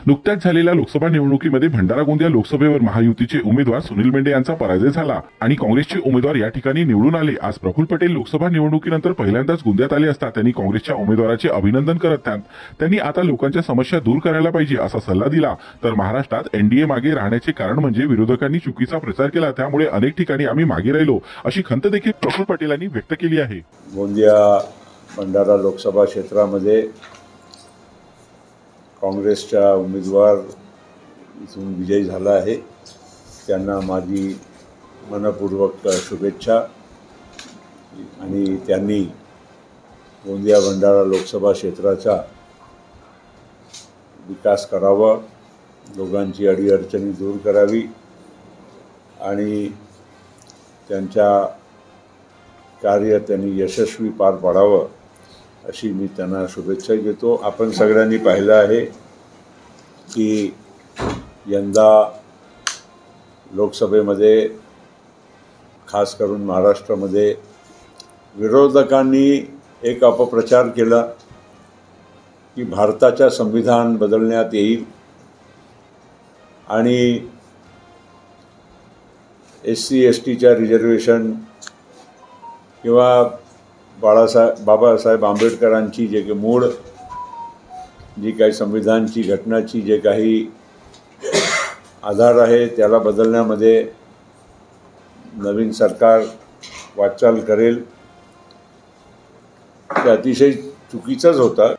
नुकत्याच झालेल्या लोकसभा निवडणुकीमध्ये भंडारा गोंदिया लोकसभेवर महायुतीचे उमेदवार सुनील मेंढे यांचा पराजय झाला आणि काँग्रेसचे उमेदवार या ठिकाणी निवडून आले। आज प्रफुल्ल पटेल लोकसभा निवडणुकीनंतर पहिल्यांदाच गोंदियात आले असता त्यांनी काँग्रेसच्या उमेदवाराचे अभिनंदन करत त्यांनी आता लोकांच्या समस्या दूर करायला पाहिजे असा सल्ला दिला। तर महाराष्ट्रात एनडीए मागे राहण्याचे कारण म्हणजे विरोधकांनी चुकीचा प्रचार केला, त्यामुळे अनेक ठिकाणी आम्ही मागे राहिलो अशी खंत देखील प्रफुल्ल पटेलांनी व्यक्त केली आहे। गोंदिया भंडारा लोकसभा क्षेत्रामध्ये काँग्रेसचा उमेदवार इथून विजयी झाला आहे। त्यांना माझी मनपूर्वक शुभेच्छा आणि त्यांनी गोंदिया भंडारा लोकसभा क्षेत्राचा विकास करावा, लोकांची अडीअडचणी दूर करावी आणि त्यांच्या कार्य त्यांनी यशस्वी पार पाडावं अशी मी त्यांना शुभेच्छा देतो। आपण सगळ्यांनी पाहिलं आहे की यंदा लोकसभेमध्ये खास करून महाराष्ट्रामध्ये विरोधकांनी एक अपप्रचार केला की भारताचा संविधान बदलण्यात येईल आणि SC STच्या रिझर्वेशन किंवा बाबासाहेब आंबेडकरांची जे मूळ जी काही संविधानची घटनाची जे काही आधार आहे त्याला बदलण्यामध्ये नवीन सरकार वाटचाल करेल, ते अतिशय चुकीचंच होतं।